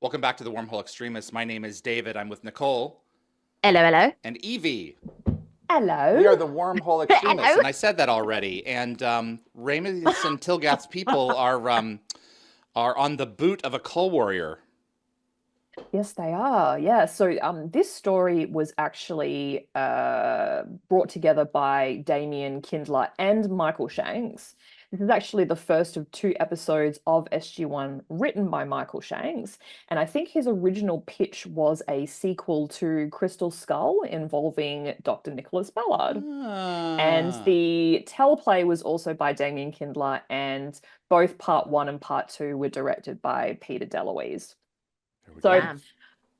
Welcome back to the Wormhole Extremists. My name is David. I'm with Nicole Hello, hello. and Evie. Hello. We are the Wormhole Extremists, Hello. and I said that already. And Ramus and Tilgath's people are on the boot of a Cull Warrior. Yes, they are. Yeah. So this story was actually brought together by Damien Kindler and Michael Shanks. This is actually the first of two episodes of SG1 written by Michael Shanks. And I think his original pitch was a sequel to Crystal Skull involving Dr. Nicholas Ballard. And the teleplay was also by Damien Kindler, and both part one and part two were directed by Peter DeLuise. So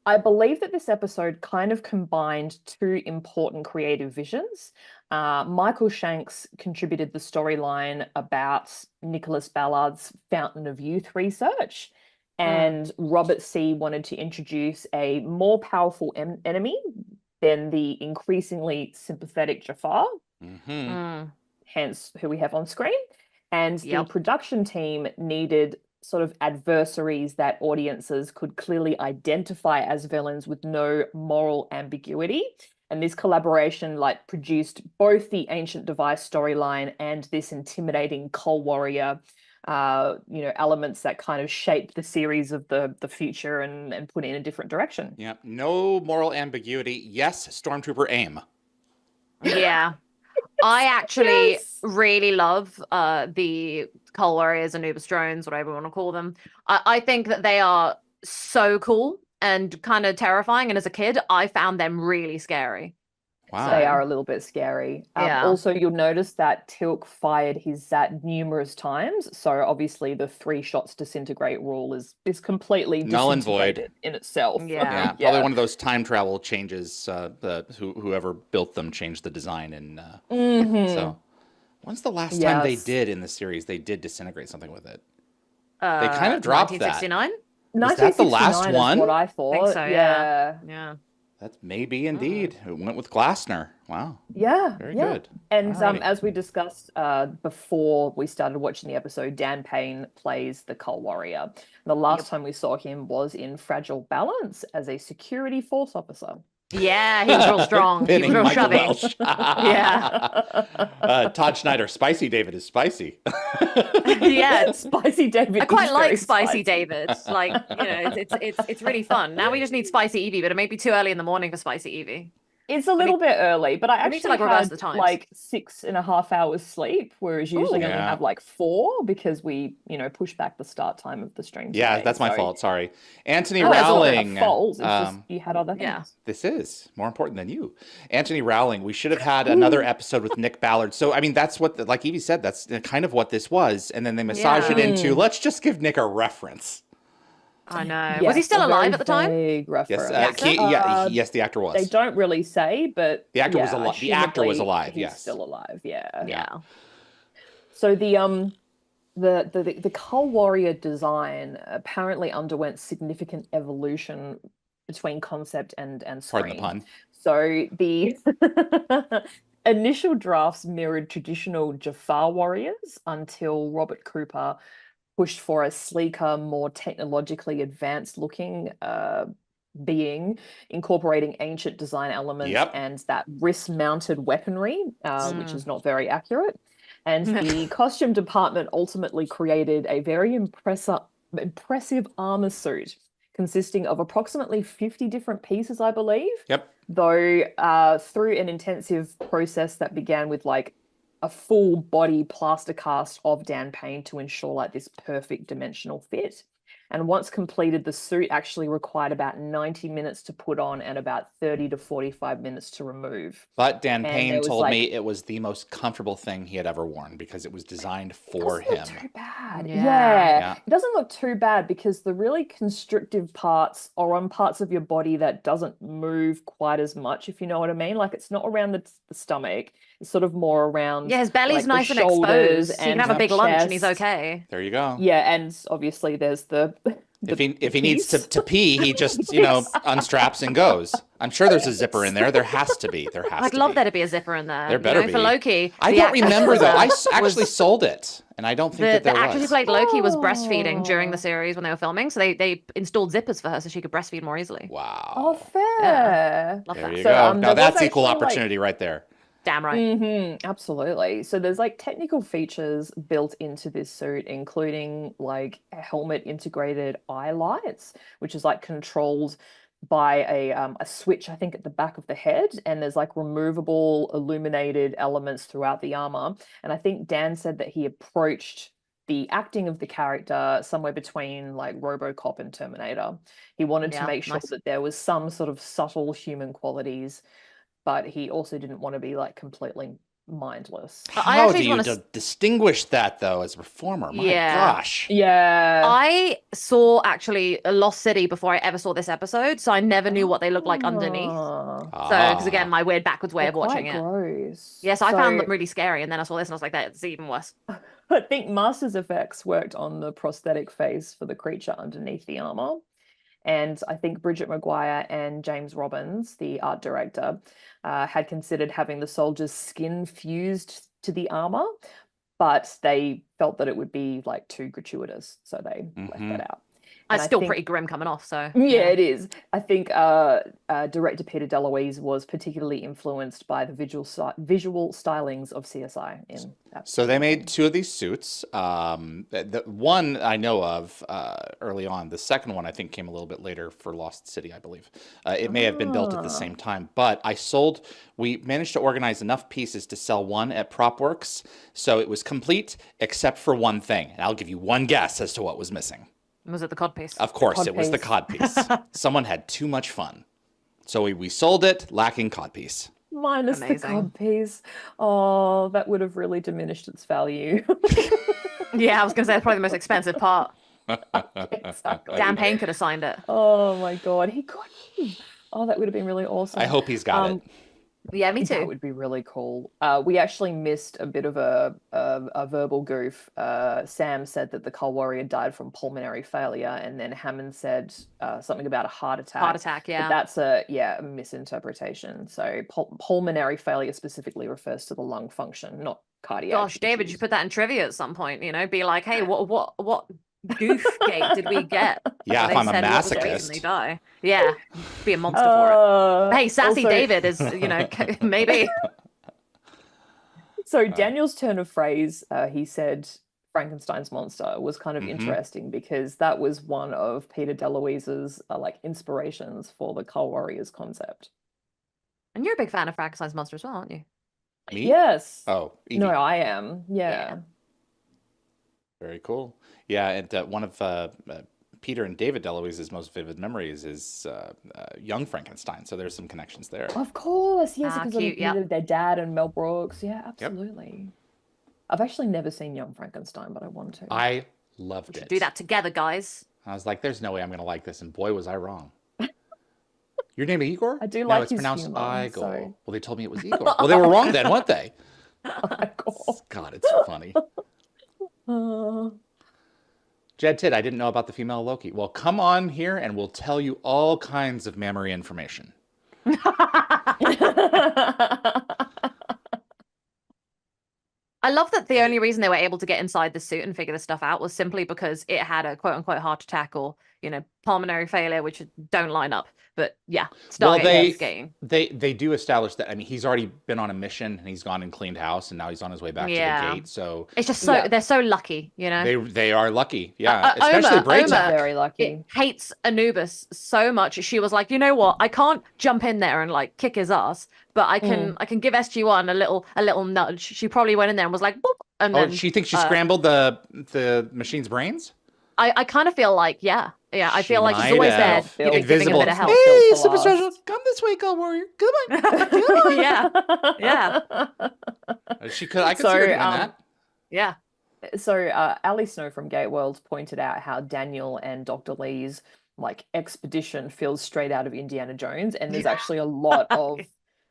I believe that this episode kind of combined two important creative visions. Michael Shanks contributed the storyline about Nicholas Ballard's Fountain of Youth research, and Robert C. wanted to introduce a more powerful enemy than the increasingly sympathetic Jafar, hence who we have on screen. And the production team needed sort of adversaries that audiences could clearly identify as villains with no moral ambiguity. And this collaboration produced both the Ancient Device storyline and this intimidating Cull Warrior, elements that kind of shaped the series of the future and put it in a different direction. Yeah, no moral ambiguity. Yes, Stormtrooper aim. Yeah. I actually really love the Cull Warriors, Anubis drones, whatever you want to call them. I think that they are so cool and kind of terrifying. And as a kid, I found them really scary. Wow. They are a little bit scary. Also, you'll notice that Tilk fired his Zat numerous times. So obviously the 3 shots disintegrate rule is completely null and void in itself. Yeah. Probably one of those time travel changes. Whoever built them changed the design, and so when's the last time they did in the series? They did disintegrate something with it. They kind of dropped 1969? Is that the last one? Is what I thought. I think so, yeah. That may be indeed. It went with Glassner. Wow. Yeah. Very good. And as we discussed before we started watching the episode, Dan Payne plays the Cull Warrior. The last time we saw him was in Fragile Balance as a security force officer. Yeah, he was real strong. He was real chubby. Yeah. Todd Schneider, spicy David is spicy. Yeah, spicy David. I quite like spicy David. It's really fun. Now we just need spicy Evie, but it may be too early in the morning for spicy Evie. It's a little bit early, but I actually reverse had the times. 6.5 hours sleep, whereas usually I only have 4 because we, push back the start time of the stream. Yeah, today, that's my fault. Sorry. Anthony Rowling. Rowling. Fault. It's just you had other things. Yeah. This is more important than you. Anthony Rowling. We should have had another episode with Nick Ballard. So, I mean, that's what, like Evie said, that's kind of what this was. And then they massage it into, let's just give Nick a reference. I know. Yes, was he still alive at the time? Yes, yes, the actor was. They don't really say, but the actor was alive. The actor was alive. He's yes, still alive. Yeah. Yeah. So the Cull Warrior design apparently underwent significant evolution between concept and screen. Pardon the pun. So the initial drafts mirrored traditional Jafar warriors until Robert Cooper pushed for a sleeker, more technologically advanced looking being, incorporating ancient design elements and that wrist-mounted weaponry, which is not very accurate. And the costume department ultimately created a very impressive armor suit consisting of approximately 50 different pieces, I believe. Yep. Though through an intensive process that began with a full body plaster cast of Dan Payne to ensure this perfect dimensional fit. And once completed, the suit actually required about 90 minutes to put on and about 30 to 45 minutes to remove. But Dan Payne told me it was the most comfortable thing he had ever worn because it was designed for him. It doesn't look too bad. Yeah. It doesn't look too bad because the really constrictive parts are on parts of your body that doesn't move quite as much, if you know what I mean. It's not around the stomach. It's sort of more around his belly's nice and exposed. He can have a big lunch and he's okay. There you go. Yeah, and obviously there's the If he needs piece. to pee, he just, you know, unstraps and goes. I'm sure there's a zipper in there. There has to be. I'd love there to be a zipper in there. There better For be. Loki. I the don't actress remember was, though. I actually sold it, and I don't think that the there actress who was. played Loki was breastfeeding during the Oh. series when they were filming, so they installed zippers for her so she could breastfeed more easily. Oh, Wow. fair. Love There that. you So, go. there Now was that's equal actually, like- opportunity right there. Damn right. Absolutely. So there's like technical features built into this suit, including like a helmet integrated eye lights, which is like controlled by a switch, I think, at the back of the head, and there's like removable illuminated elements throughout the armor. And I think Dan said that he approached the acting of the character somewhere between like RoboCop and Terminator. He wanted to Yeah, make sure nice. that there was some sort of subtle human qualities, but he also didn't want to be like completely mindless. I How actually do you wanna distinguish that though as a performer? My Yeah. gosh. Yeah. I saw actually Lost City before I ever saw this episode, so I never knew what they looked like underneath. Ah, So, because Ah. again, my weird backwards way they're of watching quite it. gross. Yes, I found So them really scary, and then I saw this and I was like, that's even worse. I think Masters Effects worked on the prosthetic face for the creature underneath the armor. And I think Bridget Maguire and James Robbins, the art director, had considered having the soldier's skin fused to the armor, but they felt that it would be like too gratuitous, so they left that out. And It's I still think- pretty grim coming off, so. Yeah, it is. I think director Peter DeLuise was particularly influenced by the visual stylings of CSI in that. So they made two of these suits. The one I know of early on. The second one I think came a little bit later for Lost City, I believe. It may have been built at the same time, but we managed to organize enough pieces to sell one at PropWorks, so it was complete except for one thing. And I'll give you one guess as to what was missing. Was it the codpiece? Of course, it was the codpiece. Someone had too much fun. So we sold it lacking codpiece. Minus the Amazing. codpiece. Oh, that would have really diminished its value. Yeah, I was going to say, that's probably the most expensive part. Exactly. Dan Payne could have signed it. Oh my God, he could. Oh, that would have been really awesome. I hope he's got it. Yeah, me That too. would be really cool. We actually missed a bit of a verbal goof. Sam said that the Cull Warrior died from pulmonary failure, and then Hammond said something about a heart attack. Heart attack, But yeah. that's a misinterpretation. So pulmonary failure specifically refers to the lung function, not cardiac. Gosh, David, you issues. put that in trivia at some point, you know? Be like, hey, what goof gate did we get? Yeah, They if I'm a said what was the reason masochist. they die. Yeah, be a monster for it. Hey, sassy Also- David is, you know, maybe. So Daniel's turn of phrase, he said Frankenstein's monster, was kind of Mhm. interesting because that was one of Peter DeLuise's like inspirations for the Cull Warriors concept. And you're a big fan of Frankenstein's monster as well, aren't you? Me? Yes. Oh, Evie. No, I am. Yeah. Very cool. Yeah, and one of Peter and David DeLuise's most vivid memories is young Frankenstein. So there's some connections there. Of course, yes, Ah, because cute, yep. of their dad and Mel Brooks. Yeah, absolutely. I've actually never seen Young Frankenstein, but I want to. I loved We should it. do that together, guys. I was like, there's no way I'm going to like this. And boy, was I wrong. Your name is Igor? I do No, like it's his pronounced humor, Igor. so- Well, they told me it was Igor. Well, they were wrong then, weren't they? God, it's funny. Uh, Jed Tidd, I didn't know about the female Loki. Well, come on here and we'll tell you all kinds of mammary information. I love that the only reason they were able to get inside the suit and figure this stuff out was simply because it had a quote unquote heart attack or, you know, pulmonary failure, which don't line up. But yeah, Well, Stargate skating. they do establish that. I mean, he's already been on a mission and he's gone and cleaned house and now he's on his way back to Yeah. the gate. So It's just so Yeah. they're so lucky, you know. they are lucky. Yeah, especially Oma, Brayjack. very lucky. It hates Anubis so much. She was like, you know what? I can't jump in there and like kick his ass, but I can give SG1 a little nudge. She probably went in there and was like, boop, and Oh, then she thinks she scrambled the machine's brains? I kind of feel like yeah. I She feel like she's might always have. there, giving a Invisible. bit of help. Hey, Hey, for Super last. Special, come this way, Gold Warrior. Come on. Come on. Yeah, yeah, I could see her So, doing that. yeah. So Ali Snow from Gate World pointed out how Daniel and Dr. Lee's like expedition feels straight out of Indiana Jones, and there's actually a lot of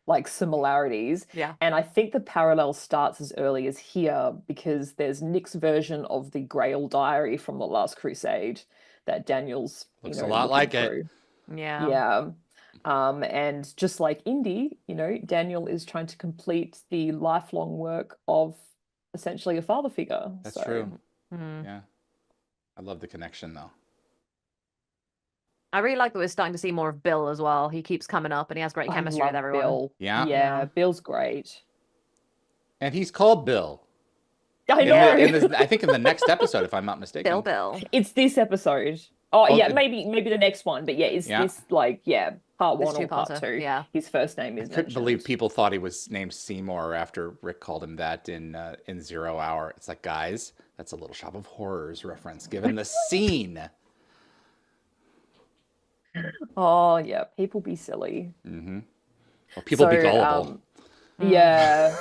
like similarities. Yeah. And I think the parallel starts as early as here because there's Nick's version of the Grail diary from the Last Crusade that Daniel's Looks a lot like it. Yeah. Yeah. And just like Indy, Daniel is trying to complete the lifelong work of essentially a father figure. That's true. Mm. Yeah. I love the connection though. I really like that we're starting to see more of Bill as well. He keeps coming up and he has great chemistry with everyone. Bill. Yeah. Yeah, Bill's great. And he's called Bill. I know. I think in the next episode, if I'm not mistaken. Bill. It's this episode. Oh yeah, maybe the next one, but yeah, this part one or part two. Yeah. His first name is I couldn't mentioned. believe people thought he was named Seymour after Rick called him that in 0 Hour. It's like, guys, that's a Little Shop of Horrors reference given the scene. Oh yeah, people be silly. Mm-hmm. Well, people be gullible. Yeah.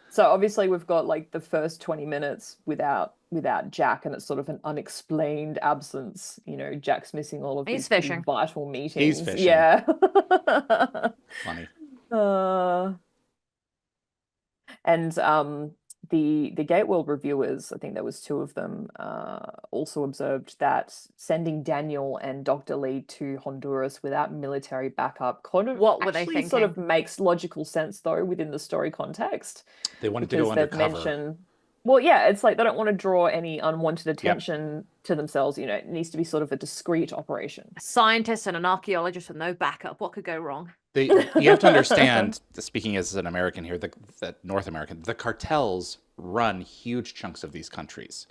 So obviously we've got like the first 20 minutes without Jack, and it's sort of an unexplained absence. Jack's missing all of these pretty vital meetings. He's fishing. Yeah. Funny. And the Gateworld reviewers, I think there was 2 of them, also observed that sending Daniel and Dr. Lee to Honduras without military backup what were they thinking? sort of makes logical sense though within the story context. They wanted to go undercover. Well, yeah, it's like they don't want to draw any unwanted attention to themselves. It needs to be sort of a discreet operation. A scientist and an archaeologist with no backup. What could go wrong? You have to understand, speaking as an American here, that North American, the cartels run huge chunks of these countries.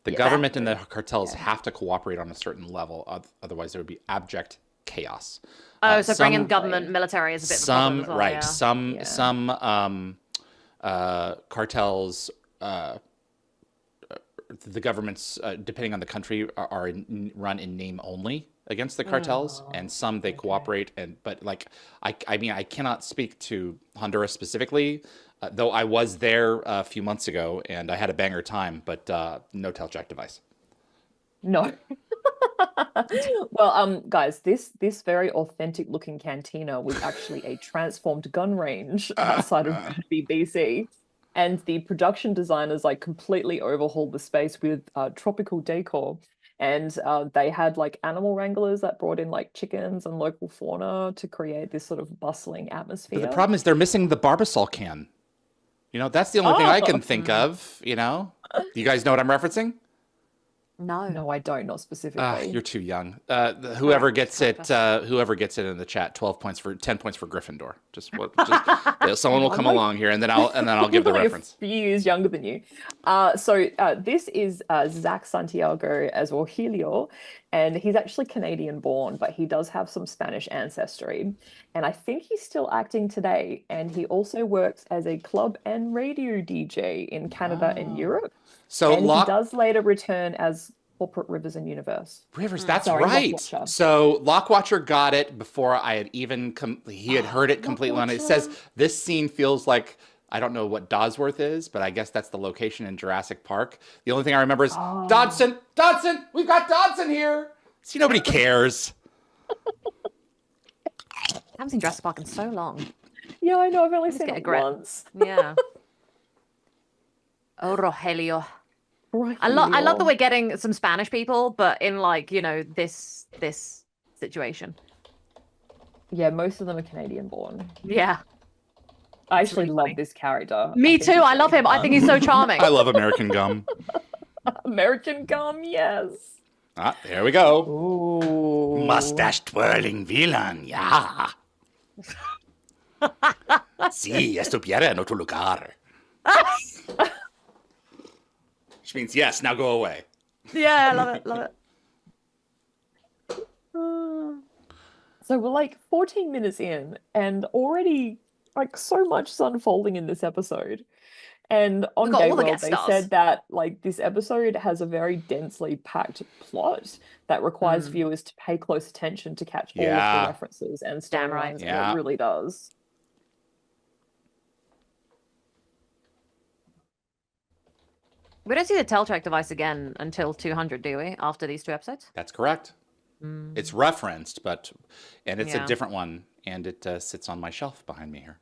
The government and the cartels have to cooperate on a certain level, otherwise there would be abject chaos. So bringing government military is a bit of a problem as well, right. Some cartels, the governments, depending on the country, are run in name only against the cartels, and some they cooperate. But like, I mean, I cannot speak to Honduras specifically, though I was there a few months ago and I had a banger time. But no Teljac device. No. Well, guys, this very authentic looking cantina was actually a transformed gun range outside of Bradby, BC. And the production designers like completely overhauled the space with tropical decor. And they had like animal wranglers that brought in like chickens and local fauna to create this sort of bustling atmosphere. But the problem is they're missing the Barbasol can. That's the only thing I can think of, Do you guys know what I'm referencing? No, I don't. Not specifically. You're too young. Whoever gets it in the chat, 10 points for Gryffindor. Someone will come along here, and then I'll give the reference. A few years younger than you. So this is Zach Santiago as Rogelio, and he's actually Canadian born, but he does have some Spanish ancestry, and I think he's still acting today. And he also works as a club and radio DJ in Canada and Europe. So he does later return as corporate Rivers and Universe. Rivers, that's right. So Lockwatcher got it before I had even he had heard it completely on it. It says this scene feels like, I don't know what Dosworth is, but I guess that's the location in Jurassic Park. The only thing I remember is Dodson, we've got Dodson here. See, nobody cares. I haven't seen Jurassic Park in so long. Yeah, I know. I've only seen it once. Yeah. Oh, Rogelio. I love that we're getting some Spanish people, but in like, this situation. Yeah, most of them are Canadian born. Yeah. I actually love this character. Me too. I love him. I think he's so charming. I love American Gum. American Gum, yes. There we go. Ooh. Mustache twirling villain, yeah. Sí, estuviera en otro lugar. Which means yes, now go away. Yeah, I love it. So we're like 14 minutes in, and already like so much is unfolding in this episode. And on Gateworld, they said that like this episode has a very densely packed plot that requires viewers to pay close attention to catch all of the references and storylines. And it really does. We don't see the Teltrack device again until 200, do we? After these 2 episodes? That's correct. It's referenced, and it's a different one. and it sits on my shelf behind me here.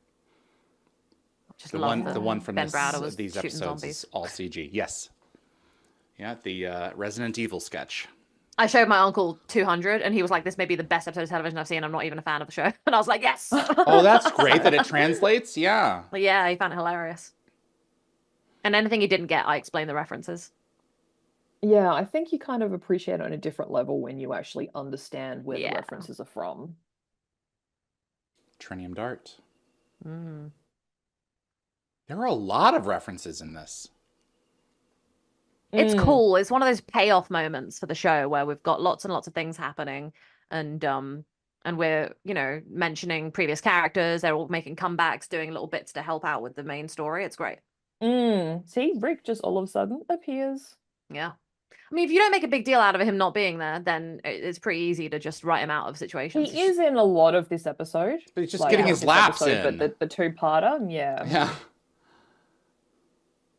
Just The love one from Ben Browder was these shooting episodes zombies. is all CG. Yes. Yeah, the Resident Evil sketch. I showed my uncle 200, and he was like, "This may be the best episode of television I've seen. I'm not even a fan of the show." And I was like, "Yes." Oh, that's great that it translates. Yeah. Yeah, he found it hilarious. And anything he didn't get, I explained the references. Yeah, I think you kind of appreciate it on a different level when you actually understand where the Yeah. references are from. Trinium Dart. Mm. There are a lot of references in this. It's Mm. cool. It's one of those payoff moments for the show where we've got lots and lots of things happening, and we're, you know, mentioning previous characters. They're all making comebacks, doing little bits to help out with the main story. It's great. See, Rick just all of a sudden appears. Yeah. I mean, if you don't make a big deal out of him not being there, then it's pretty easy to just write him out of situations. He is in a lot of this episode. But he's just Like, getting not his this laps episode, in. But the two-parter, yeah. Yeah.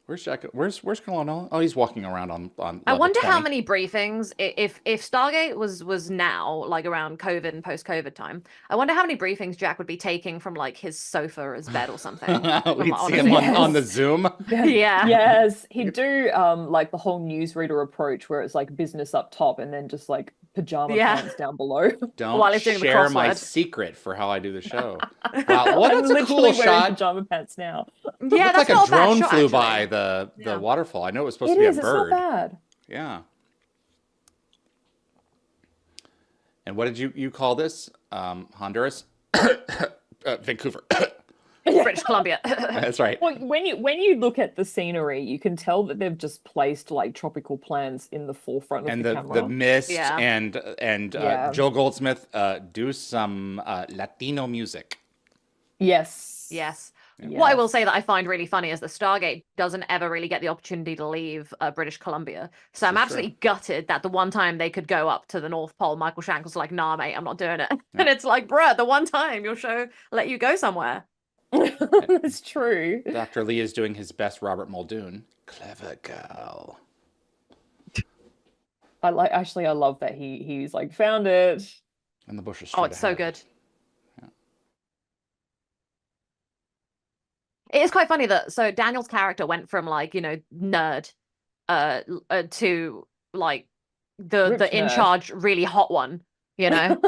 Where's Jack? Where's Colonel? Oh, he's walking around on I level wonder how 20. many briefings, if Stargate was now, like around COVID and post-COVID time, I wonder how many briefings Jack would be taking from like his sofa or his bed or something. We'd on see his him walls. on the Zoom. Yeah. Yes, he'd do like the whole newsreader approach where it's like business up top and then just like pajama Yeah. pants down below. Don't While he's doing the share my crossword. secret for how I do the show. Wow, well, I'm that's a literally cool wearing shot. pajama pants now. Yeah, Looked that's like not a a bad drone shot, flew actually. by the Yeah. waterfall. I know it was supposed It to be is, a it's bird. not bad. Yeah. And what did you call this? Honduras? Vancouver. British Columbia. That's right. Well, when you look at the scenery, you can tell that they've just placed like tropical plants in the forefront of And the the camera. mist Yeah. and Yeah. Joel Goldsmith do some Latino music. Yes. Yes. Yes. What I will say that I find really funny is that Stargate doesn't ever really get the opportunity to leave British Columbia. So I'm This is absolutely gutted that the one time they could go up to the North Pole, Michael Shank was like, "Nah, mate, I'm not doing it." Yeah. And it's like, bruh, the one time your show let you go somewhere. It's true. Dr. Lee is doing his best Robert Muldoon. Clever girl. I love that he's like found it. And the bush is Oh, straight it's so ahead. good. It is quite funny that so Daniel's character went from like, you know, nerd to like Rich the in nerd. charge really hot one, you know.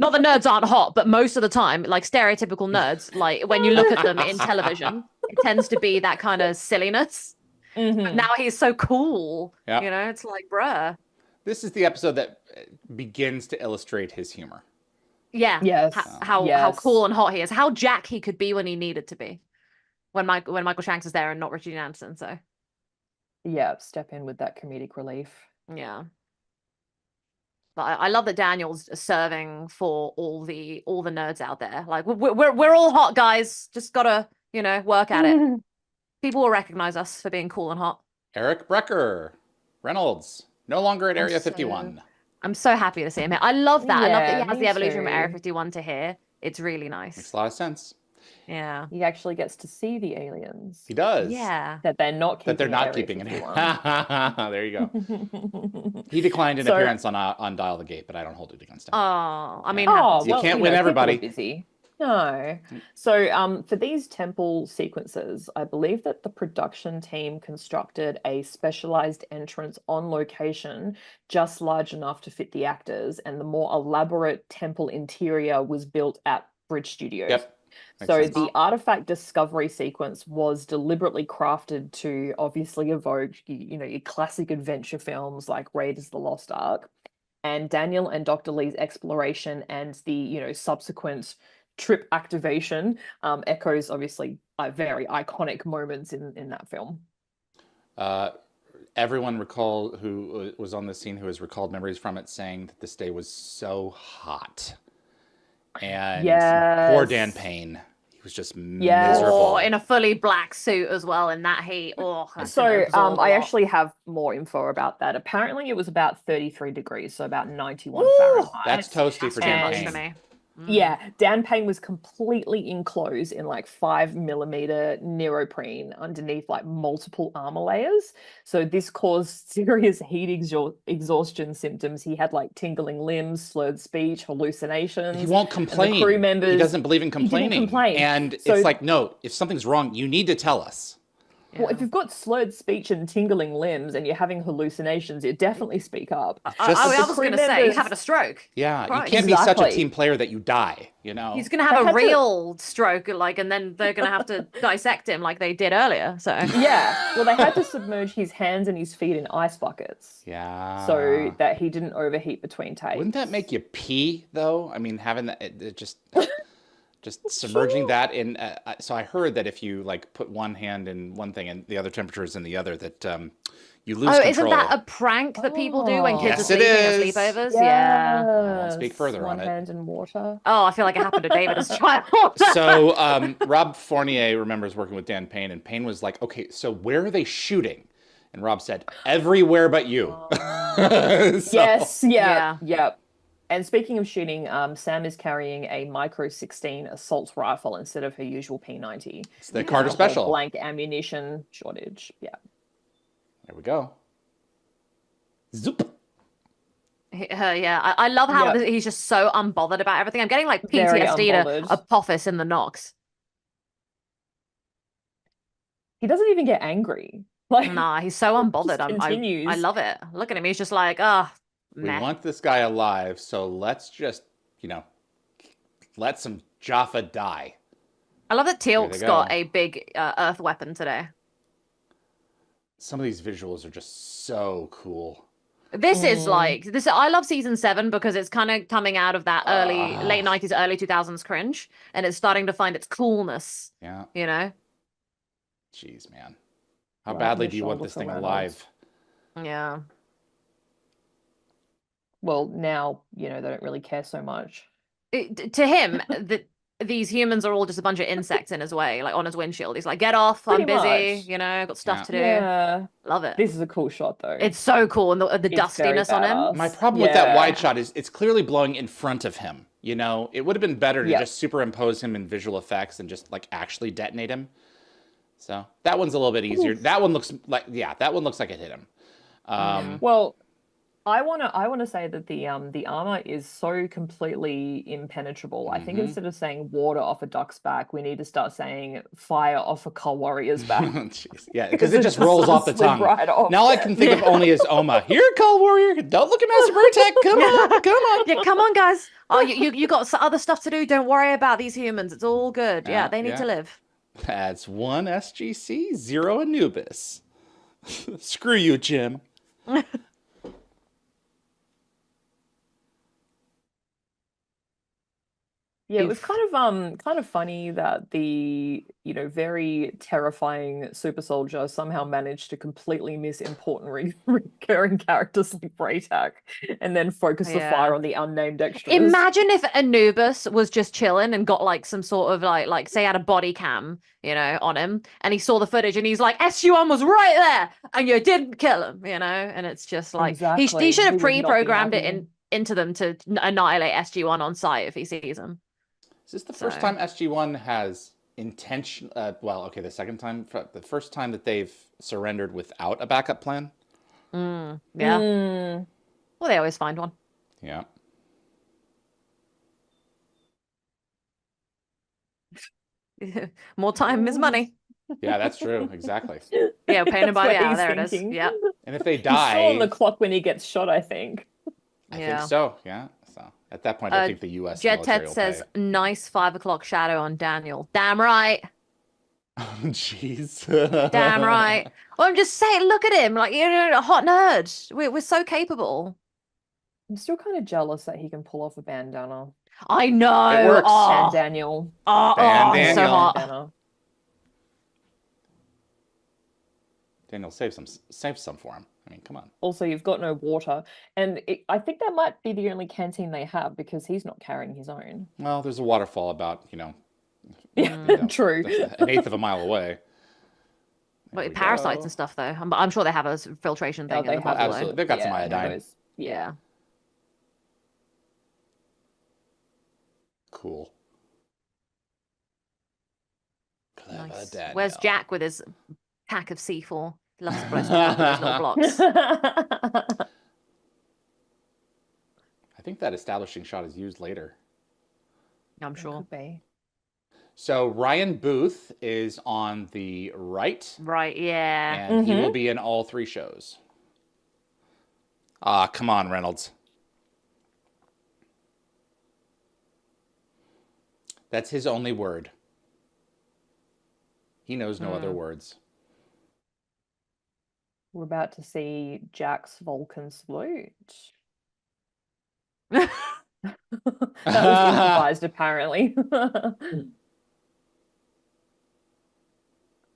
Not that nerds aren't hot, but most of the time, like stereotypical nerds, like when you look at them in television, it tends to be that kind of silliness. Mhm. Now he's so cool. Yeah. You know, it's like, bruh. This is the episode that begins to illustrate his humor. Yeah. Yes. How Yes. cool and hot he is. How Jack he could be when he needed to be. When Michael Shanks is there and not Richard Dean Anderson. So Yeah, step in with that comedic relief. yeah. But I love that Daniel's serving for all the nerds out there. Like we're all hot, guys. Just gotta, you know, work at it. People will recognize us for being cool and hot. Eric Brecker Reynolds, no longer at Area so- 51. I'm so happy to see him here. I love that. I love that Yeah, he has me the evolution from too. Area 51 to here. It's really Makes nice. a lot of sense. Yeah. He actually gets to see the aliens He does. Yeah. that they're not keeping. That they're not at Area keeping it. 51. There you go. He declined an So- appearance on Dial the Gate, but I don't hold it against him. Oh, I mean, Oh, You well, can't you win know, people everybody. are busy. No. So, for these temple sequences, I believe that the production team constructed a specialized entrance on location, just large enough to fit the actors, and the more elaborate temple interior was built at Bridge Studios. Yep. Makes So sense. the artifact discovery sequence was deliberately crafted to obviously evoke, you know, your classic adventure films like Raiders of the Lost Ark, and Daniel and Dr. Lee's exploration and the, you know, subsequent trip activation echoes obviously very iconic moments in that film. Everyone who was on the scene who has recalled memories from it saying that this day was so hot. And poor Dan Yes. Payne. He was just Yes. miserable. oh, in a fully black suit as well in that heat. Oh, that's So gonna absorb a I lot. actually have more info about that. Apparently it was about 33 degrees, so about 91 Ooh, Fahrenheit. That's toasty That's for too Dan much Payne. for me. Yeah, Dan Payne was completely enclosed in like 5 mm neoprene underneath like multiple armor layers. So this caused serious heat exhaustion symptoms. He had like tingling limbs, slurred speech, hallucinations. He won't And complain. the crew members, he doesn't believe in he didn't complaining. complain. And So- it's like, no, if something's wrong, you need to tell us. Well, if you've got slurred speech and tingling limbs and you're having hallucinations, you definitely speak up. I was crew going to say, he's members- having a stroke. Yeah, you Right. can't be such a Exactly. team player that you die, you know? He's going to They have a had to- real stroke, like, and then they're going to have to dissect him like they did earlier. So Yeah, well, they had to submerge his hands and his feet in ice buckets Yeah. so that he didn't overheat between takes. Wouldn't that make you pee, though? I mean, having that, it just submerging that in. So I heard that if you like put one hand in one thing and the other temperature is in the other, that you lose control. isn't that a prank that people do when kids Yes, are it sleeping at is. sleepovers? Yeah. I won't speak further One on it. hand in water. Oh, I feel like it happened to David as a child. So Rob Fournier remembers working with Dan Payne, and Payne was like, "Okay, so where are they shooting?" And Rob said, "Everywhere but you." So- Yes, Yeah. yep. And speaking of shooting, Sam is carrying a Micro 16 assault rifle instead of her usual P90. It's the Carter A whole Special. blank ammunition shortage. Yeah. There we go. Zoop. Yeah, I love how Yeah. he's just so unbothered about everything. I'm getting like Very PTSD to unbothered. Apophis in the Nox. He doesn't even get angry. Like, Nah, he's so It just unbothered. I continues. love it. Look at him. He's just like, ah, We meh. want this guy alive, so let's just, let some Jaffa die. I love that Here they Teal'c's go. got a big earth weapon today. Some of these visuals are just so cool. This is like this. I love season 7 because it's kind of coming out of that late 90s, early 2000s cringe, and it's starting to find its coolness. Yeah. You know? Jeez, man. How Right, badly the do you want shoulder this thing for alive? Yeah. well, now, they don't really care so much. To him, these humans are all just a bunch of insects in his way, like on his windshield. He's like, "Get off! I'm Pretty busy. much. Got stuff Yeah. to do." Yeah. Love it. This is a cool shot, though. It's so cool, and the It's very dustiness on him. badass. My problem with that Yeah. wide shot is it's clearly blowing in front of him. It would have been better to Yeah. just superimpose him in visual effects and just like actually detonate him. So that one's a little bit easier. That one looks like it hit him. Well, I wanna say that the armor is so completely impenenetrable. I think instead of saying water off a duck's back, we need to start saying fire off a Cull Warrior's back. Jeez. Yeah, because it just rolls off the slid tongue. right off. Now all I can think of only is Oma. Here, Cull Warrior. Don't look at Master Vertec. Come on, come on. Yeah, come on, guys. Oh, you got some other stuff to do. Don't worry about these humans. It's all good. Yeah, Yeah, they need yeah. to live. That's 1 SGC, 0 Anubis. Screw you, Jim. Yeah, it was kind of funny that the very terrifying super soldier somehow managed to completely miss important recurring characters like Braytac and then focus the Yeah. fire on the unnamed extras. Imagine if Anubis was just chilling and got like some sort of like say had a body cam, on him, and he saw the footage and he's like, SG1 was right there and you didn't kill him, and it's just like Exactly. he should He have would not be pre-programmed it happy. into them to annihilate SG1 on sight if he sees him. Is this the first So- time SG1 has intention? The second time, the first time that they've surrendered without a backup plan. Yeah. Mm, Well, they always find one. Yeah. More time is money. Yeah, that's true. Exactly. Yeah, paying him by the That's what hour. he's There it is. thinking. Yeah. And if they he's still on the die, clock when he gets shot, I think. I Yeah. think so. Yeah. So at that point, I think the U.S. Jet military Ted will says, pay. nice 5 o'clock shadow on Daniel. Damn right. Oh, jeez. Damn right. Well, I'm just saying, look at him. Like, you're a hot nerd. We're so capable. I'm still kind of jealous that he can pull off a bandana. I know. It works. Oh, And Daniel. Bandana. so hot. Bandana. Daniel, save some for him. I mean, come on. Also, you've got no water. And I think that might be the only canteen they have because he's not carrying his own. Well, there's a waterfall about, Yeah, true. an eighth of a mile away. There Wait, we parasites go. and stuff, though. I'm sure they have a filtration Oh, thing they in the have bottle. absolutely. They've got some iodine. Yeah. cool. Clever Nice. Daniel. Where's Jack with his pack of C4? He loves to blow stuff up with those little blocks. I think that establishing shot is used later. I'm sure. Could be. So Ryan Booth is on the right. Right, yeah. And he will be in all 3 shows. Ah, come on, Reynolds. That's his only word. He knows no other words. We're about to see Jack's Vulcan salute. That was improvised, apparently.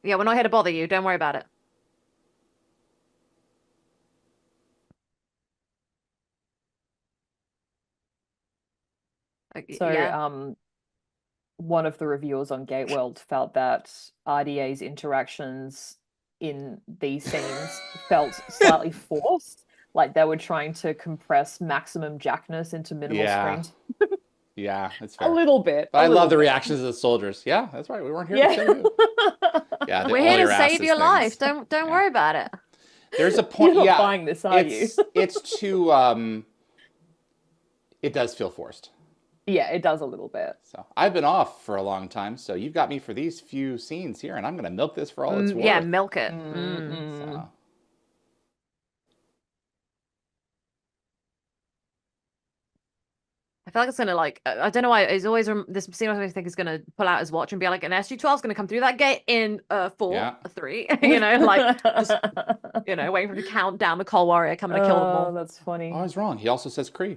Yeah, we're not here to bother you. Don't worry about it. So, yeah. one of the reviewers on Gateworld felt that RDA's interactions in these scenes felt slightly forced, like they were trying to compress maximum Jackness into minimal screen. Yeah, that's fair. A little bit. But I love the reactions of the soldiers. Yeah, that's right. We weren't here to save you. Yeah, we're here to save your life. Don't worry about it. There's a point. You're not buying this, are you? It's too. It does feel forced. Yeah, it does a little bit. So I've been off for a long time, so you've got me for these few scenes here, and I'm going to milk this for all it's worth. Yeah, milk it. So. I feel like it's gonna I don't know why it's always this scene I think is gonna pull out his watch and be like an SG-12 is gonna come through that gate in 4, 3, just waiting for him to count down the Cold Warrior coming to kill them all. Oh, that's funny. Oh, I was wrong. He also says Kree.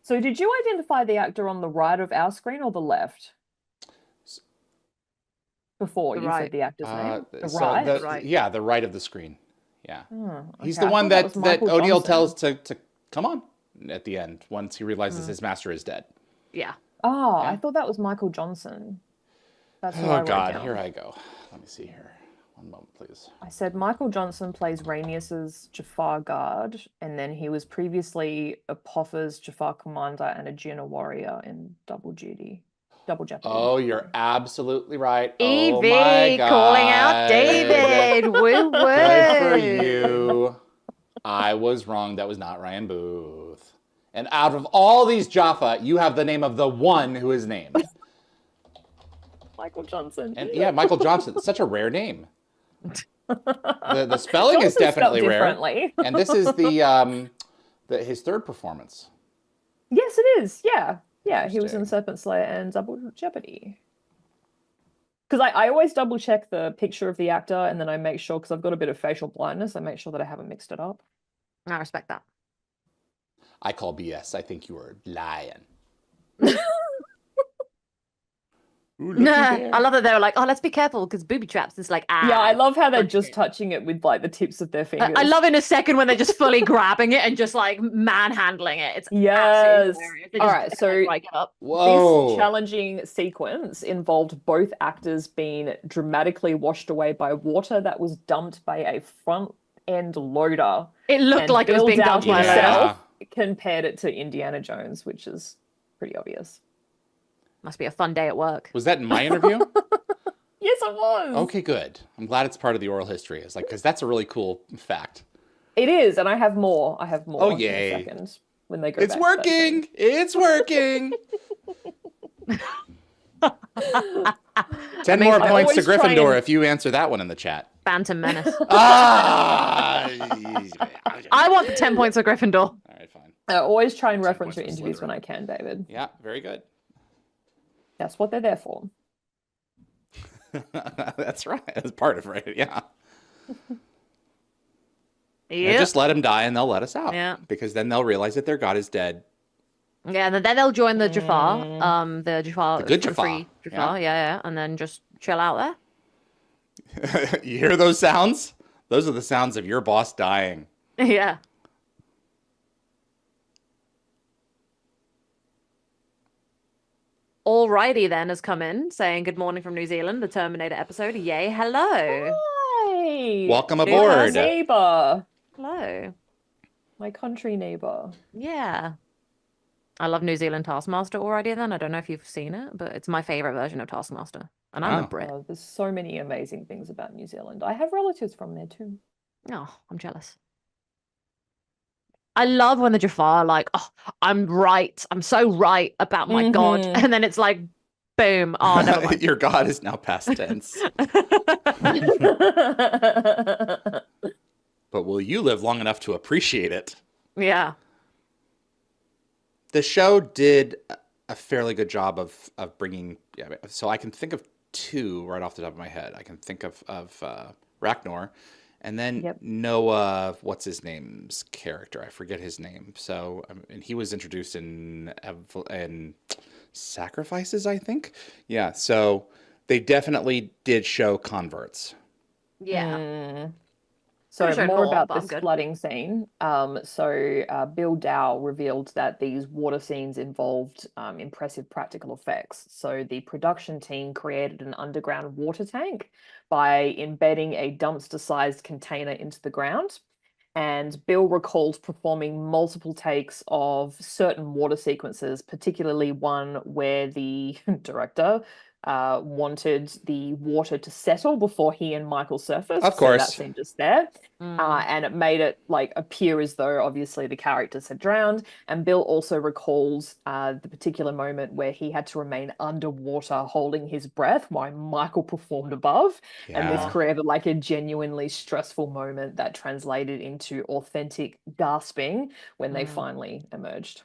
So did you identify the actor on the right of our screen or the left? Before you said the actor's name? The right? Yeah, the right of the screen. Yeah. Oh, He's okay. the one that O'Neill Johnson. tells to come on at the end once he realizes his master is dead. Yeah. Oh, I thought that was Michael Johnson. That's what I wrote God, down. here I go. Let me see here. One moment, please. I said Michael Johnson plays Rainius's Jafar guard, and then he was previously Apopha's Jafar commander and a Jina warrior in Double Jeopardy. Oh, you're absolutely right. Evie Oh my God. calling out David. Woo woo. Good for you. I was wrong. That was not Ryan Booth. And out of all these Jaffa, you have the name of the one who is named. Michael Johnson. And yeah, Michael Johnson. Such a rare name. The spelling is definitely rare. And this is his 3rd performance. Yes, it is. Yeah. Yeah, he was in Serpent Slayer and Double Jeopardy. Because I always double check the picture of the actor and then I make sure, because I've got a bit of facial blindness, I make sure that I haven't mixed it up. I respect that. I call BS. I think you were lying. Ooh, I love that they were like, oh, let's be careful because booby traps. It's like, yeah, I love how they're just touching it with like the tips of their fingers. I love in a second when they're just fully grabbing it and just like manhandling it. It's yes. All right, so Whoa. This challenging sequence involved both actors being dramatically washed away by water that was dumped by a front end loader. It looked like it was being dumped by a loader. Compared it to Indiana Jones, which is pretty obvious. Must be a fun day at work. Was that in my interview? Yes, it was. Okay, good. I'm glad it's part of the oral history. It's like, because that's a really cool fact. It is, and I have more. Oh, yay. In a second when they go It's back working! It's working! 10 more points to Gryffindor if you answer that one in the chat. Phantom Menace. I want the 10 points of Gryffindor. All right, fine. I always try and reference your interviews when I can, David. Yeah, very good. That's what they're there for. That's right. That's part of it, yeah. Yeah. Just let them die and they'll let us out. Yeah. Because then they'll realize that their god is dead. Yeah, and then they'll join the Jafar. The Jafar. The good Jafar. Free Jafar, yeah. And then just chill out there. You hear those sounds? Those are the sounds of your boss dying. Yeah. Alrighty then has come in saying good morning from New Zealand, the Terminator episode. Yay, hello. Hi. Welcome aboard. Neighbor. Hello. My country neighbor. Yeah. I love New Zealand Taskmaster already then. I don't know if you've seen it, but it's my favorite version of Taskmaster. And I'm a Oh. Brit. Oh, there's so many amazing things about New Zealand. I have relatives from there too. Oh, I'm jealous. I love when the Jafar are like, oh, I'm right. I'm so right about my god. Mhm. And then it's like, boom. Oh, never mind. Your god is now past tense. But will you live long enough to appreciate it? Yeah. The show did a fairly good job of bringing. Yeah, so I can think of two right off the top of my head. I can think of Ragnar, and then Yep. Noah. What's his name's character? I forget his name. So and he was introduced in Sacrifices, I think. Yeah. So they definitely did show converts. Yeah. Mm. Pretty So sure more more, about but I'm this good. flooding scene. Bill Dow revealed that these water scenes involved impressive practical effects. So the production team created an underground water tank by embedding a dumpster-sized container into the ground. And Bill recalls performing multiple takes of certain water sequences, particularly one where the director wanted the water to settle before he and Michael surfaced. Of So that course. scene just there. Mm. And it made it like appear as though obviously the characters had drowned. And Bill also recalls the particular moment where he had to remain underwater holding his breath while Michael performed above. And this Yeah. created like a genuinely stressful moment that translated into authentic gasping when they Mm. finally emerged.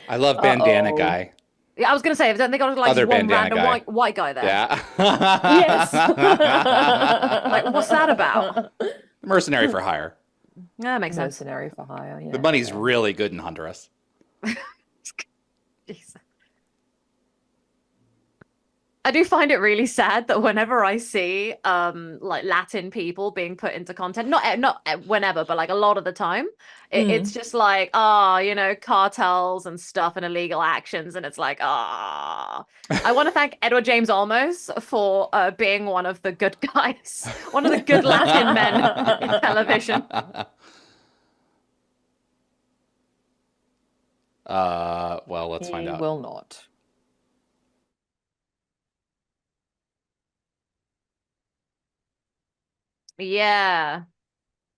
I love Bandana Uh-oh. Guy. Yeah, I was gonna say, don't they got like Other just one bandana random guy. white guy there? Yeah. Yes. Like, what's that about? Mercenary for hire. Yeah, that makes sense. Mercenary for hire, yeah. The money's yeah. really good in Honduras. Jeez. I do find it really sad that whenever I see like Latin people being put into content, not whenever, but like a lot of the time, it's just like, you know, cartels and stuff and illegal actions, and it's like, I want to thank Edward James Olmos for being one of the good guys, one of the good Latin men in television. Well, let's find He out. will not. Yeah.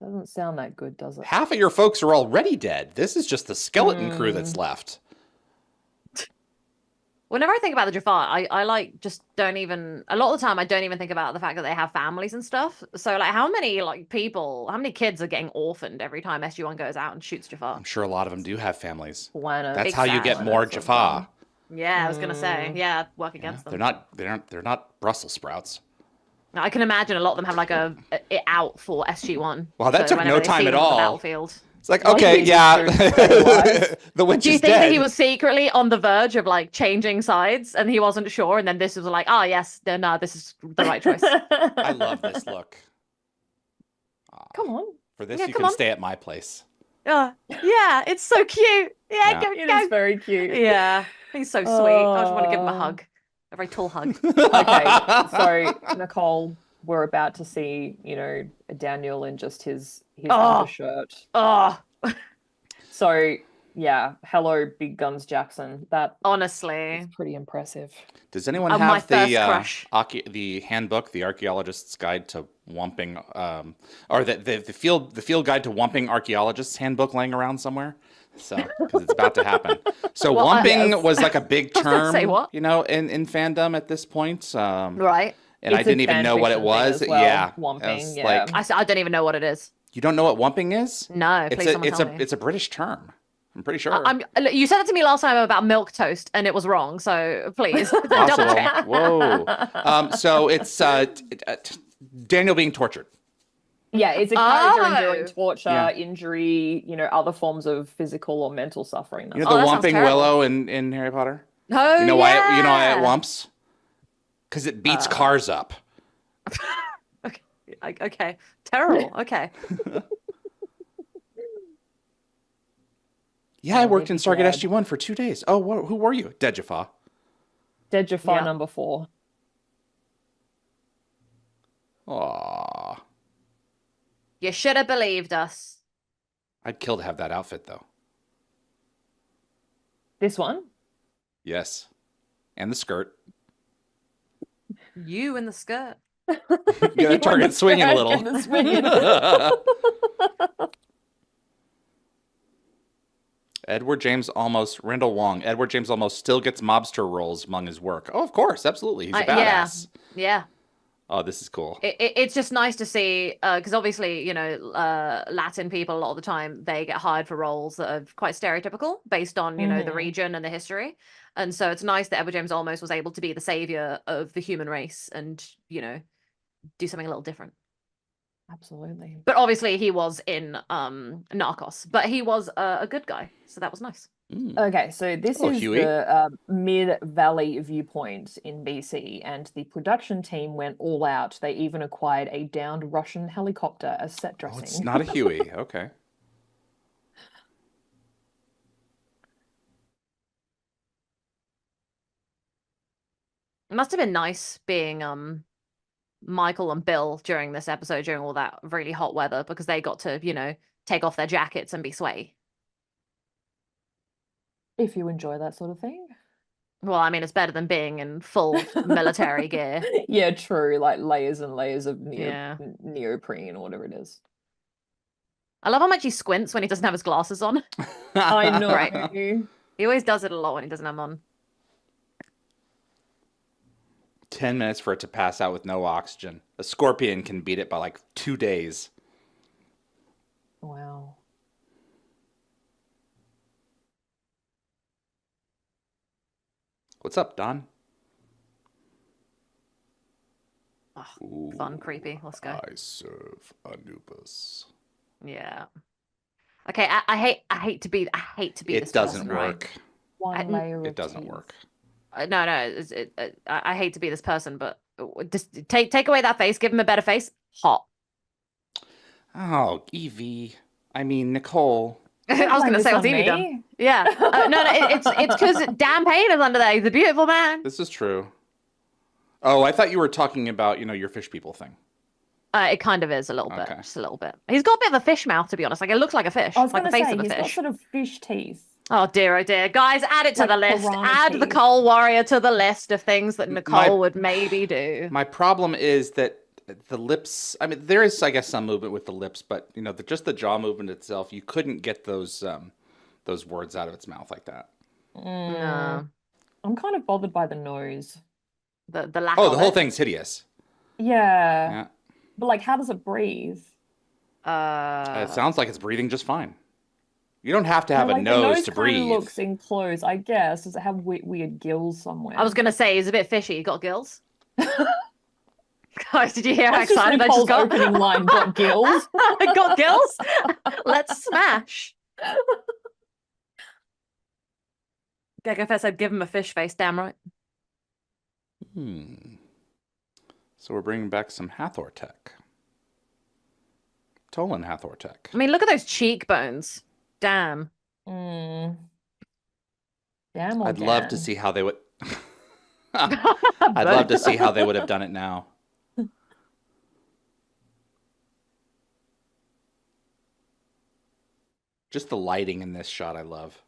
Doesn't sound that good, does it? Half of your folks are already dead. This is just the skeleton crew that's left. Whenever I think about the Jafar, I like just don't even, a lot of the time I don't even think about the fact that they have families and stuff. So like how many like people, how many kids are getting orphaned every time SG1 goes out and shoots Jafar? I'm sure a lot of them do have families. Planet. That's how you get Exactly. more Jaffa. Yeah, I was gonna say, yeah, work Yeah, against them. they're not Brussels sprouts. I can imagine a lot of them have like it out for SG1. Wow, that So took whenever no they time see at them on the all. battlefield. It's like, Like, okay, he's yeah, just stabilized. the witch Do you is think that dead. he was secretly on the verge of like changing sides and he wasn't sure, and then this was like, oh yes, then this is the right choice. I love this look. Come on. For this, Yeah, you come can on. stay at my place. Yeah, it's so cute. Yeah, Yeah. go, It go. is very cute. Yeah, he's so sweet. I just want to give him a hug, a very tall hug. Okay, so Nicole, we're about to see, you know, Daniel in just his undershirt. Oh, So yeah, hello, Big Guns Jackson. That honestly, is pretty impressive. Does anyone my have first crush. the handbook, the Archaeologist's Guide to Wumping, or the field guide to Wumping Archaeologists handbook laying around somewhere? So, because it's about to happen. So, Well, wumping yes. was like a big was gonna term, say, what? you know, in fandom at this point. Right? And I It's a didn't even fan know what it fiction thing was. as well, Yeah, wumping, I was yeah. like, I don't even know what it is. you don't know what wumping is? No, It's please, someone tell me. it's a British term. I'm pretty sure. You said it to me last time about milk toast, and it was wrong. So please, double Possible. check. Whoa. So it's Daniel being tortured. Yeah, it's a character Oh. enduring torture, Yeah. injury, you know, other forms of physical or mental suffering. You know Oh, the that sounds Wumping terrible. Willow in Harry Potter? Oh, You know why you know why it yeah. wumps? Because it beats cars up. Okay, terrible. Okay. Yeah, I Oh, worked in maybe Stargate dead. SG1 for 2 days. Oh, who were you? Dead Jaffa. Dead Jafar Yeah. number 4. Aww. You should have believed us. I'd kill to have that outfit, though. This one? Yes. And the skirt. You in the skirt. Get that target swinging a little. Edward James Olmos, Randall Wong. Edward James Olmos still gets mobster roles among his work. Oh, of course, absolutely. He's a badass. Yeah. Oh, this is cool. It's just nice to see, because obviously, you know, Latin people a lot of the time, they get hired for roles that are quite stereotypical based on, you know, the region and the history. And so it's nice that Edward James Olmos was able to be the savior of the human race and, you know, do something a little different. Absolutely. But obviously he was in Narcos, but he was a good guy, so that was nice. Okay, so this is Huey. the Mid-Valley viewpoint in BC, and the production team went all out. They even acquired a downed Russian helicopter as set dressing. Oh, it's not a Huey. Okay. It must have been nice being Michael and Bill during this episode, during all that really hot weather, because they got to, you know, take off their jackets and be sweaty. If you enjoy that sort of thing. Well, I mean, it's better than being in full military gear. Yeah, true. Like layers and layers of neoprene or whatever it is. I love how much he squints when he doesn't have his glasses on. I know. Right. He always does it a lot when he doesn't have them on. 10 minutes for it to pass out with no oxygen. A scorpion can beat it by like 2 days. Wow. What's up, Don? Oh, fun, creepy. Let's go. I serve Anubis. Yeah. Okay, I hate to be It this doesn't person, work. One layer of It doesn't teeth. work. No, I hate to be this person, but just take away that face, give him a better face. Hot. Oh, Evie. I mean, Nicole. I was going to say, what's Evie done? Yeah. No, it's because Dan Payne is under there. He's a beautiful man. This is true. Oh, I thought you were talking about, you know, your fish people thing. It kind of is a little bit, just a little bit. He's got a bit of a fish mouth, to be honest. Like, it looks like a fish. I was like going the to face say, of a he's got fish. sort of fish teeth. Oh dear, guys, add it to Like the list. piranha Add the teeth. Coal Warrior to the list of things that Nicole would maybe do. My problem is that the lips, I mean, there is, I guess, some movement with the lips, but, you know, just the jaw movement itself, you couldn't get those words out of its mouth like that. No. I'm kind of bothered by the nose. The lack Oh, of the whole it. thing's hideous. Yeah. But, like, how does it breathe? It sounds like it's breathing just fine. You don't have to have Like, a the nose to kinda breathe. looks enclosed, I guess. Does it have weird gills somewhere? I was going to say, he's a bit fishy. He got gills. Guys, did you hear how That's just excited I just Nicole's got? opening line, got gills. I got gills? Let's smash. Gecko Fest said, give him a fish face, damn right. So we're bringing back some Hathor tech. Tolan Hathor tech. I mean, look at those cheekbones. Damn. Damn. I'd love to see how they would. I'd love to see how they would have done it now. Just the lighting in this shot, I love.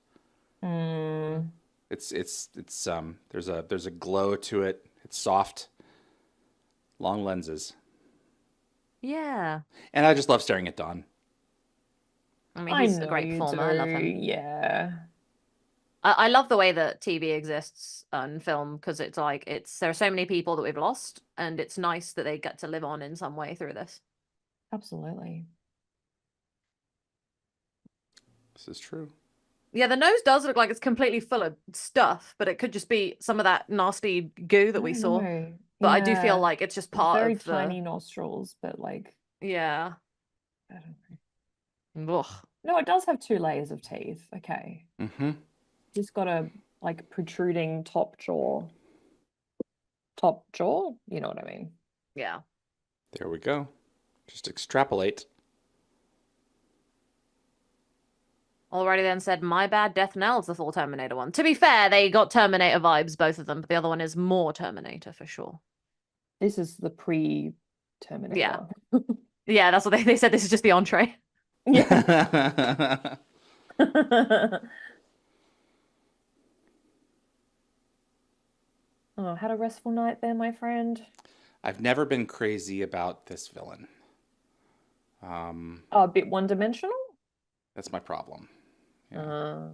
It's there's a glow to it. It's soft. Long lenses. Yeah. And I just love staring at Don. I mean, he's a great performer. I love him. Yeah. I love the way that TV exists on film because it's like there are so many people that we've lost, and it's nice that they get to live on in some way through this. Absolutely. This is true. Yeah, the nose does look like it's completely full of stuff, but it could just be some of that nasty goo that we saw. But I do feel like it's just part very of the tiny nostrils, but like yeah. I don't know. Ugh. No, it does have 2 layers of teeth. Okay. Just got a like protruding top jaw. Top jaw? You know what I mean? Yeah. There we go. Just extrapolate. Already then said, my bad, Death Knell's the full Terminator one. To be fair, they got Terminator vibes, both of them, but the other one is more Terminator for sure. This is the pre-Terminator. Yeah. Yeah, that's what they said. This is just the entree. Yeah. Oh, had a restful night there, my friend. I've never been crazy about this villain. Oh, a bit one-dimensional? That's my problem. Yeah.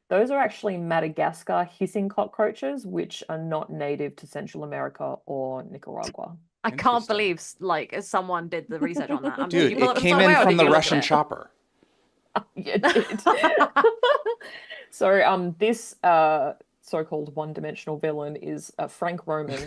Those are actually Madagascar hissing cockroaches, which are not native to Central America or Nicaragua. I can't Interesting. believe like someone did the research on that. Dude, you pull it up came in somewhere, or from did the you look at Russian it? chopper. Yeah, it did. So, this so-called one-dimensional villain is Frank Roman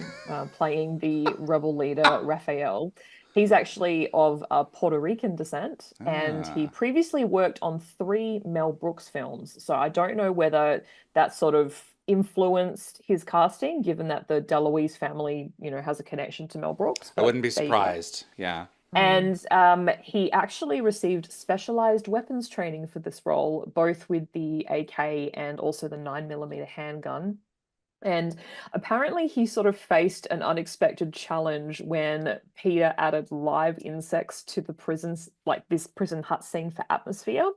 playing the rebel leader Raphael. He's actually of Puerto Rican descent, and he Ah. previously worked on 3 Mel Brooks films. So I don't know whether that sort of influenced his casting, given that the DeLuise family, has a connection to Mel Brooks. I But wouldn't be there you go. surprised. Yeah. And he actually received specialized weapons training for this role, both with the AK and also the 9mm handgun. And apparently, he sort of faced an unexpected challenge when Peter added live insects to the prisons, like this prison hut scene for atmosphere.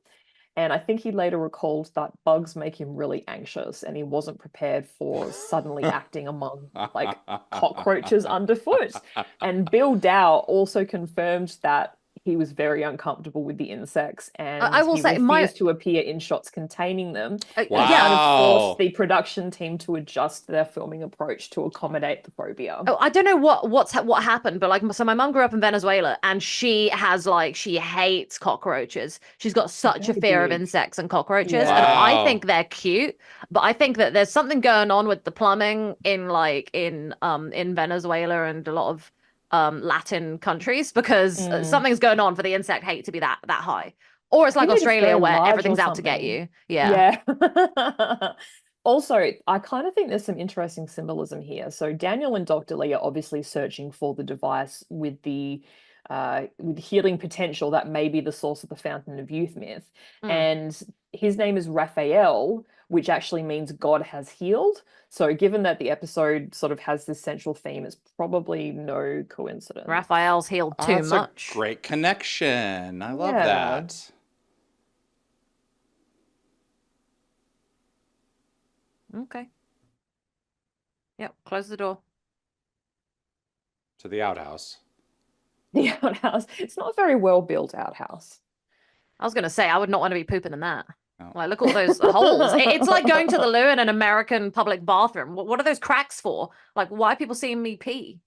And I think he later recalled that bugs make him really anxious, and he wasn't prepared for suddenly acting among like cockroaches underfoot. And Bill Dow also confirmed that he was very uncomfortable with the insects, and I will he say refused to appear in shots containing them. It yeah. kind of Wow. forced the production team to adjust their filming approach to accommodate the phobia. Oh, I don't know what happened, but like, so my mum grew up in Venezuela, and she hates cockroaches. She's got such a Very fear of big. insects and cockroaches, Yeah. and I Wow. think they're cute, but I think that there's something going on with the plumbing in Venezuela and a lot of Latin countries, because something's going on for the insect hate to be that high. Or it's I like think they're just Australia, very where large or everything's out to get something. you. Yeah. Yeah. Also, I kind of think there's some interesting symbolism here. So Daniel and Dr. Lee are obviously searching for the device with the with healing potential that may be the source of the Fountain of Youth myth. And his name is Raphael, which actually means God has healed. So given that the episode sort of has this central theme, it's probably no coincidence. Raphael's healed too That's much. a great connection. I love Yeah. that. Okay. Yep, close the door. To the outhouse. The outhouse. It's not a very well built outhouse. I was gonna say, I would not want to be pooping in that. No. Like, look at all those holes. It's like going to the loo in an American public bathroom. What are those cracks for? Like, why are people seeing me pee?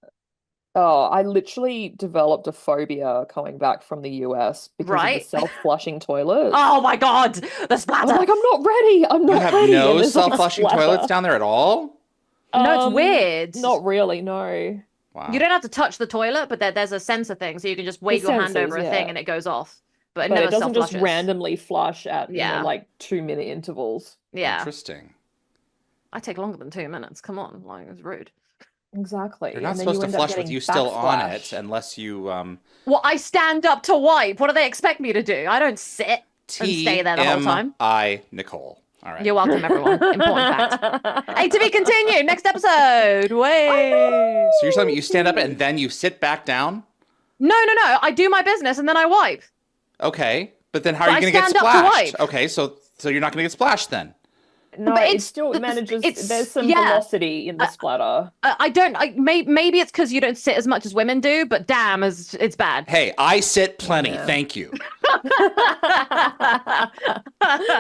Oh, I literally developed a phobia coming back from the US because of Right? the self-flushing toilets. Oh my god, the I'm splatter. like, I'm not ready. I'm You not have ready. no And there's like a self-flushing splatter. toilets down there at all? No, it's weird. Not really, no. Wow. You don't have to touch the toilet, but there's a sensor thing, so you can just wave your hand sensors, over a thing yeah. and it goes off. But it But never it doesn't just self-flushes. randomly flush at, Yeah. like 2-minute intervals. Yeah, Interesting. I take longer than 2 minutes. Come on, like, it's rude. Exactly. They're not And then supposed to end up flush with getting you still on it backsplash. unless you Well, I stand up to wipe. What do they expect me to do? I don't sit and stay there the whole time. TMI Nicole. All right. You're welcome, everyone. Important fact. Hey, to be continued. Next episode. Wait. So you're telling me you stand up and then you sit back down? No. I do my business and then I wipe. Okay. But then how But are you I going to get stand up to splashed? wipe. Okay, so you're not going to get splashed then. No, But it it's- still manages. it's- There's some yeah. velocity in the splatter. Maybe it's because you don't sit as much as women do, but damn, it's bad. Hey, I sit plenty. Yeah. Thank you.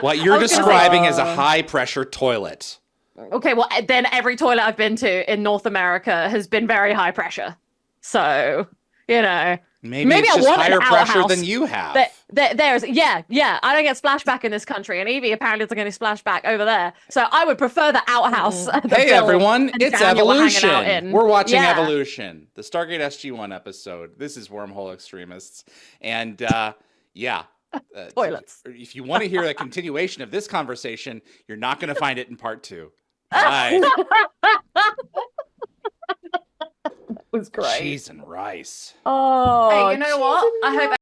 What you're I was gonna describing say- is a high pressure toilet. Okay, well, then every toilet I've been to in North America has been very high pressure. So, Maybe Maybe it's I just want an higher pressure outhouse. than you have. there's I don't get splashback in this country, and Evie apparently doesn't get any splashback over there. So I would prefer the outhouse. that Hey Bill everyone, and it's Daniel were hanging out Evolution. in. We're watching Yeah. Evolution, the Stargate SG1 episode. This is Wormhole Extremists. And Toilets. If you want to hear a continuation of this conversation, you're not going to find it in part 2. Bye. It was great. Cheese and rice. Oh, Hey, you know what? cheese and I hope